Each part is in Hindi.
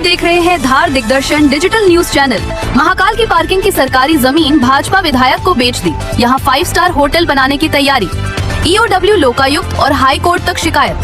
देख रहे हैं धार दिग्दर्शन डिजिटल न्यूज चैनल। महाकाल की पार्किंग की सरकारी जमीन भाजपा विधायक को बेच दी। यहां 5 स्टार होटल बनाने की तैयारी। ईओडब्ल्यू लोकायुक्त और हाई कोर्ट तक शिकायत।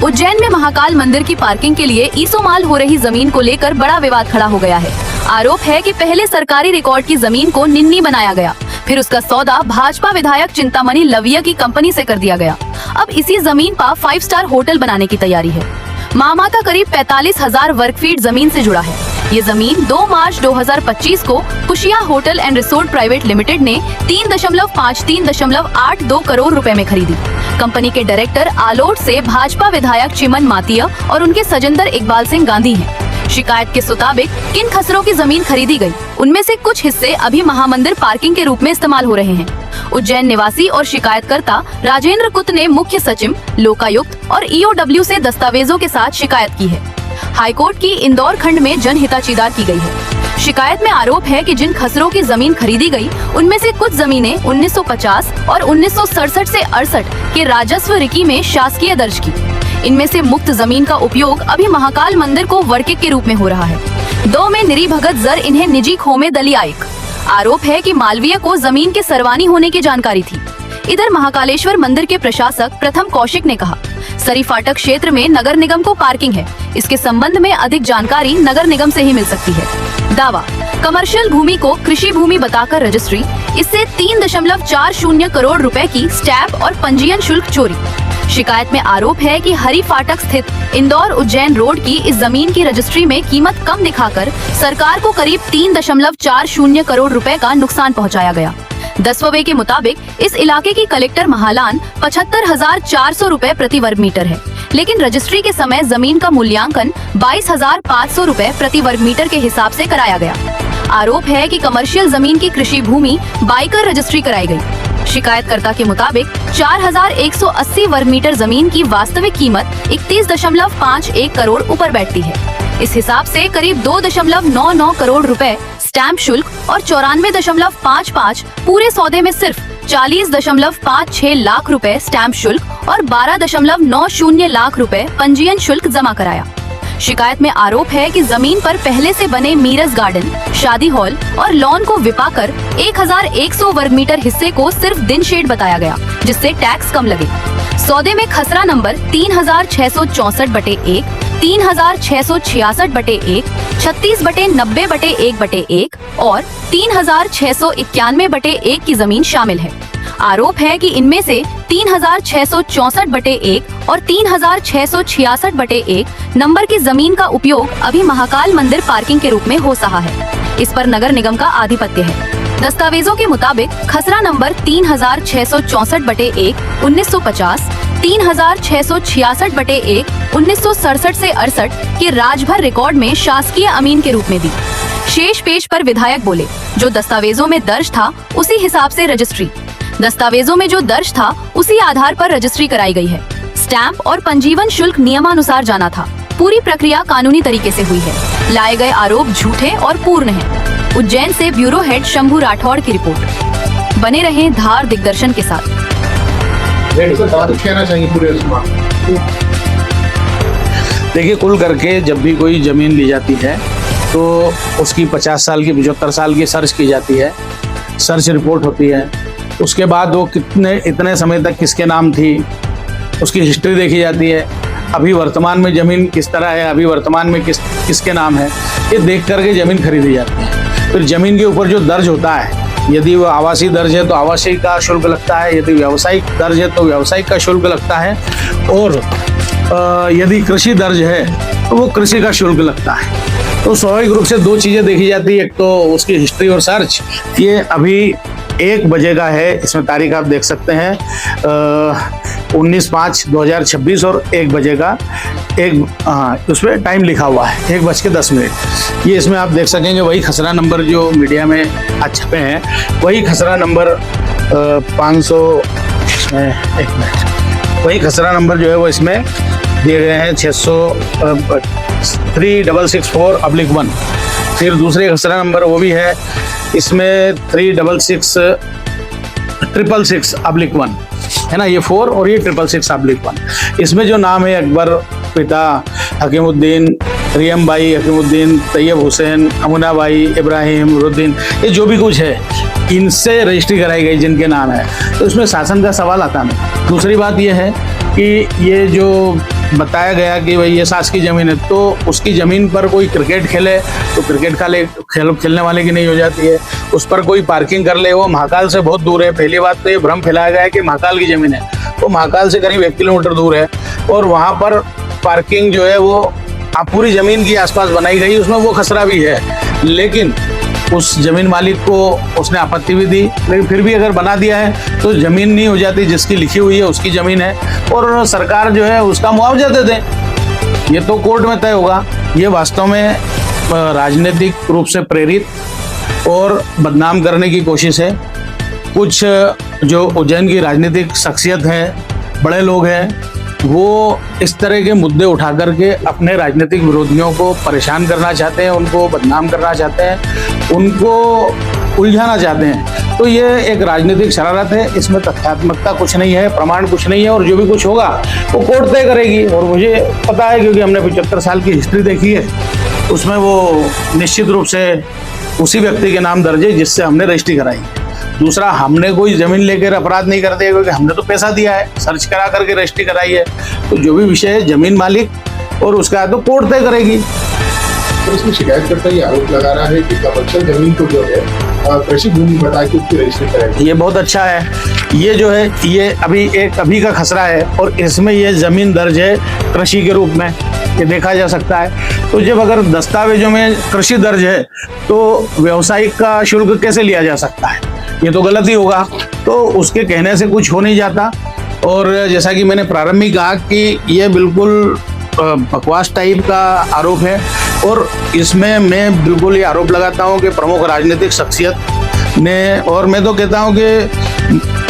उज्जैन में महाकाल मंदिर की पार्किंग के लिए ईसोमाल हो रही जमीन को लेकर बड़ा विवाद खड़ा हो गया है। आरोप है कि पहले सरकारी रिकॉर्ड की जमीन को निन्नी बनाया गया, फिर उसका सौदा भाजपा विधायक चिंतामणि लविया की कंपनी से कर दिया गया। अब इसी जमीन पर 5 स्टार होटल बनाने की तैयारी है। मामाता करीब 45,000 वर्ग फीट जमीन से जुड़ा है। ये जमीन 2 मार्च 2025 को Kushiya hotel and resort private limited ने 3.82 करोड़ रुपए में खरीदी। कंपनी के डायरेक्टर आलोट से भाजपा विधायक चिमन मातिया और उनके सजेंदर इकबाल सिंह गांधी हैं। शिकायत के मुताबिक किन खसरों की जमीन खरीदी गई, उनमें से कुछ हिस्से अभी महामंदिर पार्किंग के रूप में इस्तेमाल हो रहे हैं। उज्जैन निवासी और शिकायतकर्ता राजेंद्र कुत ने मुख्य सचिव, लोकायुक्त और ईओडब्ल्यू से दस्तावेजों के साथ शिकायत की है। हाईकोर्ट की इंदौर खंड में जनहिताचीदार की गई है। शिकायत में आरोप है कि जिन खसरों की जमीन खरीदी गई, उनमें से कुछ जमीनें 1950 और 1967 से 68 के राजस्व रिकी में शासकीय दर्ज की। इनमें से मुक्त जमीन का उपयोग अभी महाकाल मंदिर को वर्किक के रूप में हो रहा है। 2 में निरी भगत जर इन्हें निजी खो में दलियाइक। आरोप है कि मालवीय को जमीन के सरवानी होने की जानकारी थी। इधर महाकालेश्वर मंदिर के प्रशासक प्रथम कौशिक ने कहा, सरी फाटक क्षेत्र में नगर निगम को पार्किंग है। इसके संबंध में अधिक जानकारी नगर निगम से ही मिल सकती है। दावा, कमर्शियल भूमि को कृषि भूमि बताकर रजिस्ट्री, इससे 3.40 करोड़ रुपए की स्टैम्प और पंजीयन शुल्क चोरी। शिकायत में आरोप है कि हरी फाटक स्थित इंदौर उज्जैन रोड की इस जमीन की रजिस्ट्री में कीमत कम दिखाकर सरकार को करीब 3.40 करोड़ रुपए का नुकसान पहुंचाया गया। दस्तावेज के मुताबिक इस इलाके की कलेक्टर महालान 75,400 रुपए प्रति वर्ग मीटर है, लेकिन रजिस्ट्री के समय जमीन का मूल्यांकन 22,500 रुपए प्रति वर्ग मीटर के हिसाब से कराया गया। आरोप है कि कमर्शियल जमीन की कृषि भूमि बाइकर रजिस्ट्री कराई गई। शिकायतकर्ता के मुताबिक 4,180 वर्ग मीटर जमीन की वास्तविक कीमत 31.51 करोड़ ऊपर बैठती है। इस हिसाब से करीब 2.99 करोड़ रुपए स्टैम्प शुल्क और 94.55 पूरे सौदे में सिर्फ 40.56 लाख रुपए स्टैम्प शुल्क और 12.90 लाख रुपए पंजीयन शुल्क जमा कराया। शिकायत में आरोप है कि जमीन पर पहले से बने मीरस गार्डन, शादी हॉल और लॉन को विपाकर 1,100 वर्ग मीटर हिस्से को सिर्फ दिन शेड बताया गया, जिससे टैक्स कम लगे। सौदे में खसरा नंबर 3664/1, 3666/1, 36/90/1/1 और 3691/1 की जमीन शामिल है। आरोप है कि इनमें से 3664/1 और 3666/1 नंबर की जमीन का उपयोग अभी महाकाल मंदिर पार्किंग के रूप में हो रहा है। इस पर नगर निगम का आधिपत्य है। दस्तावेजों के मुताबिक खसरा नंबर 3664/1 1950, 3666/1 1967 से 68 के राजभर रिकॉर्ड में शासकीय अमीन के रूप में दी। शेष पेज पर विधायक बोले, जो दस्तावेजों में दर्ज था उसी हिसाब से रजिस्ट्री। दस्तावेजों में जो दर्ज था उसी आधार पर रजिस्ट्री कराई गई है। स्टैंप और पंजीयन शुल्क नियमानुसार जाना था। पूरी प्रक्रिया कानूनी तरीके से हुई है। लाए गए आरोप झूठे और पूर्ण हैं। उज्जैन से ब्यूरो हेड शंभू राठौड़ की रिपोर्ट। बने रहें धार दिग्दर्शन के साथ। देखिए, कुल करके जब भी कोई जमीन ली जाती है तो उसकी 50 साल की 75 साल की सर्च की जाती है, सर्च रिपोर्ट होती है। उसके बाद वो इतने समय तक किसके नाम थी, उसकी हिस्ट्री देखी जाती है। अभी वर्तमान में ज़मीन किस तरह है, अभी वर्तमान में किसके नाम है, ये देख करके ज़मीन खरीदी जाती है। फिर ज़मीन के ऊपर जो दर्ज होता है, यदि वो आवासीय दर्ज है तो आवासीय का शुल्क लगता है, यदि व्यावसायिक दर्ज है तो व्यावसायिक का शुल्क लगता है, और यदि कृषि दर्ज है तो वो कृषि का शुल्क लगता है। तो स्वाभाविक रूप से 2 चीज़ें देखी जाती है, एक तो उसकी हिस्ट्री और सर्च। ये अभी 1 बजे का है, इसमें तारीख आप देख सकते हैं 19/5/2026 और 1 बजे का उसमें टाइम लिखा हुआ है 1:10। ये इसमें आप देख सकेंगे वही खसरा नंबर जो मीडिया में आज छपे हैं, वही खसरा नंबर 500 वही खसरा नंबर जो है वो इसमें दिए गए हैं 600 3664/1। फिर दूसरे खसरा नंबर वो भी है, इसमें 3666/1 है ना, ये 4 और ये 666/1। इसमें जो नाम है अकबर, पिता हकीमुद्दीन, रियम भाई हकीमुद्दीन, तैयब हुसैन, अमुना भाई, इब्राहिम, रुद्दीन, ये जो भी कुछ है इनसे रजिस्ट्री कराई गई जिनके नाम है, तो इसमें शासन का सवाल आता नहीं। दूसरी बात ये है कि ये जो बताया गया कि भाई ये सास की ज़मीन है, तो उसकी ज़मीन पर कोई क्रिकेट खेले तो क्रिकेट खेलने वाले की नहीं हो जाती है। उस पर कोई पार्किंग कर ले, वो महाकाल से बहुत दूर है। पहली बात तो ये भ्रम फैलाया गया है कि महाकाल की ज़मीन है, वो महाकाल से करीब 1 किलोमीटर दूर है और वहाँ पर पार्किंग जो है वो पूरी ज़मीन के आसपास बनाई गई, उसमें वो खसरा भी है। लेकिन उस जमीन मालिक को उसने आपत्ति भी दी, लेकिन फिर भी अगर बना दिया है तो जमीन नहीं हो जाती, जिसकी लिखी हुई है उसकी जमीन है और सरकार जो है उसका मुआवजा दे दे। ये तो कोर्ट में तय होगा। ये वास्तव में राजनीतिक रूप से प्रेरित और बदनाम करने की कोशिश है। कुछ जो उज्जैन की राजनीतिक शख्सियत हैं, बड़े लोग हैं, वो इस तरह के मुद्दे उठा करके अपने राजनीतिक विरोधियों को परेशान करना चाहते हैं, उनको बदनाम करना चाहते हैं, उनको उलझाना चाहते हैं। तो ये एक राजनीतिक शरारत है, इसमें तथ्यात्मकता कुछ नहीं है, प्रमाण कुछ नहीं है और जो भी कुछ होगा वो कोर्ट तय करेगी। और मुझे पता है क्योंकि हमने 75 साल की हिस्ट्री देखी है, उसमें वो निश्चित रूप से उसी व्यक्ति के नाम दर्ज है जिससे हमने रजिस्ट्री कराई। दूसरा, हमने कोई जमीन लेकर अपराध नहीं कर दिया, क्योंकि हमने तो पैसा दिया है, सर्च करा करके रजिस्ट्री कराई है। तो जो भी विषय है जमीन मालिक और उसका तो कोर्ट तय करेगी। तो इसमें शिकायतकर्ता ये आरोप लगा रहा है कि कमर्शियल जमीन को जो है कृषि भूमि बता के उसकी रजिस्ट्री कराई। ये बहुत अच्छा है। ये जो है ये अभी का खसरा है और इसमें ये जमीन दर्ज है कृषि के रूप में, ये देखा जा सकता है। तो जब अगर दस्तावेजों में कृषि दर्ज है तो व्यवसायिक का शुल्क कैसे लिया जा सकता है? ये तो गलत ही होगा। तो उसके कहने से कुछ हो नहीं जाता। और जैसा कि मैंने प्रारंभ में कहा कि ये बिल्कुल बकवास टाइप का आरोप है और इसमें मैं बिल्कुल ये आरोप लगाता हूँ कि प्रमुख राजनीतिक शख्सियत ने, और मैं तो कहता हूँ कि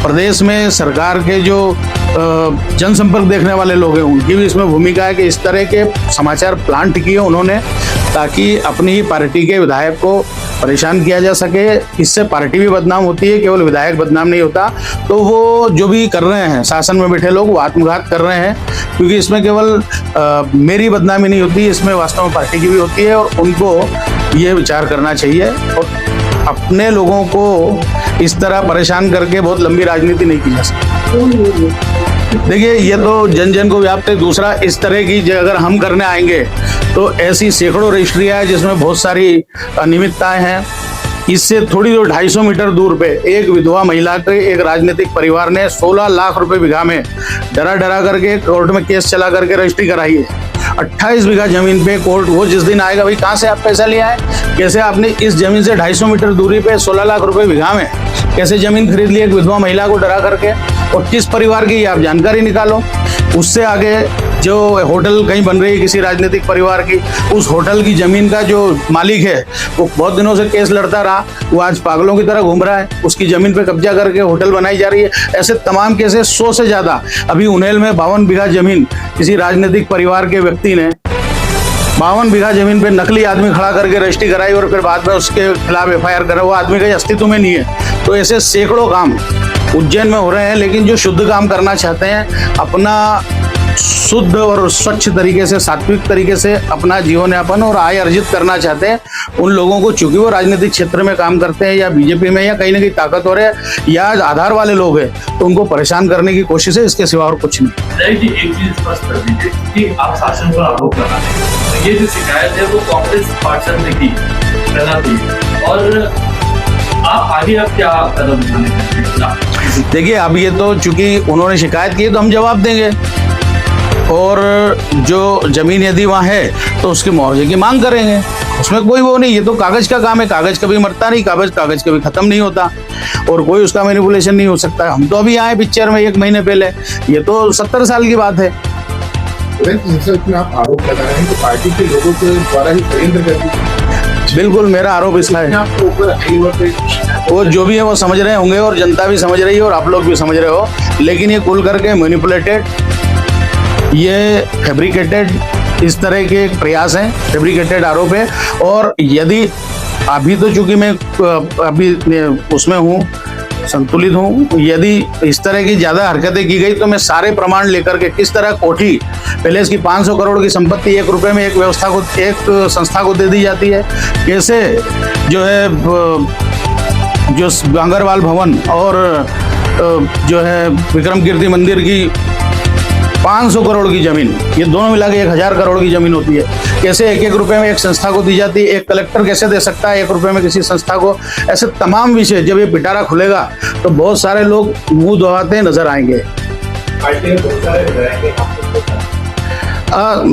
प्रदेश में सरकार के जो जनसंपर्क देखने वाले लोग हैं उनकी भी इसमें भूमिका है कि इस तरह के समाचार प्लांट किए उन्होंने ताकि अपनी ही पार्टी के विधायक को परेशान किया जा सके। इससे पार्टी भी बदनाम होती है, केवल विधायक बदनाम नहीं होता। तो वो जो भी कर रहे हैं शासन में बैठे लोग, वो आत्मघात कर रहे हैं, क्योंकि इसमें केवल मेरी बदनामी नहीं होती, इसमें वास्तव में पार्टी की भी होती है और उनको ये विचार करना चाहिए और अपने लोगों को इस तरह परेशान करके बहुत लंबी राजनीति नहीं की जा सकती। देखिए, ये तो जन जन को व्याप्त है। दूसरा, इस तरह की अगर हम करने आएंगे तो ऐसी सैकड़ों रजिस्ट्रियाँ हैं जिसमें बहुत सारी अनियमितताएं हैं। इससे थोड़ी दूर 250 मीटर दूर पे एक विधवा महिला के एक राजनीतिक परिवार ने 16 लाख रुपए बीघा में डरा करके कोर्ट में केस चला करके रजिस्ट्री कराई है। 28 बीघा जमीन पे कोर्ट वो जिस दिन आएगा, भाई कहाँ से आप पैसा लिया है, कैसे आपने इस जमीन से 250 मीटर दूरी पे 16 लाख रुपए बीघा में कैसे जमीन खरीद ली एक विधवा महिला को डरा करके, और किस परिवार की आप जानकारी निकालो। उससे आगे जो होटल कहीं बन रही है किसी राजनीतिक परिवार की, उस होटल की जमीन का जो मालिक है वो बहुत दिनों से केस लड़ता रहा, वो आज पागलों की तरह घूम रहा है, उसकी जमीन पे कब्जा करके होटल बनाई जा रही है। ऐसे तमाम केसेस 100 से ज्यादा। अभी उन्हेल में 52 बीघा जमीन किसी राजनीतिक परिवार के व्यक्ति ने 52 बीघा जमीन पे नकली आदमी खड़ा करके रजिस्ट्री कराई और फिर बाद में उसके खिलाफ FIR करा। वो आदमी का अस्तित्व में नहीं है। तो ऐसे सैकड़ों काम उज्जैन में हो रहे हैं। लेकिन जो शुद्ध काम करना चाहते हैं, अपना शुद्ध और स्वच्छ तरीके से, सात्विक तरीके से अपना जीवन यापन और आय अर्जित करना चाहते हैं, उन लोगों को, चूंकि वो राजनीतिक क्षेत्र में काम करते हैं या बीजेपी में या कहीं ना कहीं ताकतवर है या आधार वाले लोग हैं, तो उनको परेशान करने की कोशिश है, इसके सिवा और कुछ नहीं। जी, एक चीज स्पष्ट कर दीजिए कि आप शासन पर आरोप लगा रहे हैं, ये जो शिकायत है वो कांग्रेस पार्षद ने की और आप आगे अब क्या कदम उठाने? देखिए, अब ये तो चूंकि उन्होंने शिकायत की तो हम जवाब देंगे, और जो जमीन यदि वहाँ है तो उसके मुआवजे की मांग करेंगे। उसमें कोई वो नहीं, ये तो कागज का काम है। कागज कभी मरता नहीं, कागज कभी खत्म नहीं होता और कोई उसका मैनिपुलेशन नहीं हो सकता। हम तो अभी आए पिक्चर में 1 महीने पहले, ये तो 70 साल की बात है। आप आरोप लगा रहे हैं कि पार्टी के लोगों के द्वारा ही षड्यंत्र करती। बिल्कुल, मेरा आरोप इसका है। वो जो भी है वो समझ रहे होंगे और जनता भी समझ रही है और आप लोग भी समझ रहे हो, लेकिन ये कुल करके मैनिपुलेटेड, ये फैब्रिकेटेड इस तरह के प्रयास हैं, फैब्रिकेटेड आरोप है। और यदि अभी तो चूंकि मैं अभी उसमें हूँ, संतुलित हूँ, यदि इस तरह की ज़्यादा हरकतें की गई तो मैं सारे प्रमाण लेकर के किस तरह कोठी, पहले इसकी 500 करोड़ की संपत्ति 1 रुपए में एक संस्था को दे दी जाती है, कैसे जो है जो गांगरवाल भवन और जो है विक्रम कीर्ति मंदिर की 500 करोड़ की जमीन, ये दोनों मिला के 1000 करोड़ की जमीन होती है, कैसे 1-1 रुपए में एक संस्था को दी जाती है। एक कलेक्टर कैसे दे सकता है 1 रुपए में किसी संस्था को? ऐसे तमाम विषय जब ये पिटारा खुलेगा तो बहुत सारे लोग मुंह दबाते नजर आएंगे।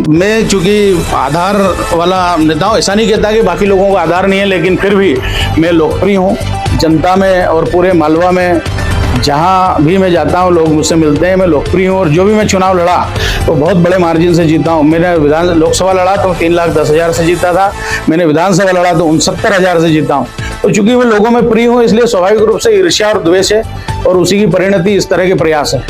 मैं चूंकि आधार वाला नेता हूँ, ऐसा नहीं कहता कि बाकी लोगों को आधार नहीं है, लेकिन फिर भी मैं लोकप्रिय हूँ जनता में और पूरे मालवा में। जहाँ भी मैं जाता हूँ लोग मुझसे मिलते हैं, मैं लोकप्रिय हूँ। और जो भी मैं चुनाव लड़ा तो बहुत बड़े मार्जिन से जीता हूँ। मैंने लोकसभा लड़ा तो 3,10,000 से जीता था, मैंने विधानसभा लड़ा तो 69,000 से जीता हूँ। तो चूंकि मैं लोगों में प्रिय हूँ, इसलिए स्वाभाविक रूप से ईर्ष्या और द्वेष है, और उसी की परिणति इस तरह के प्रयास है।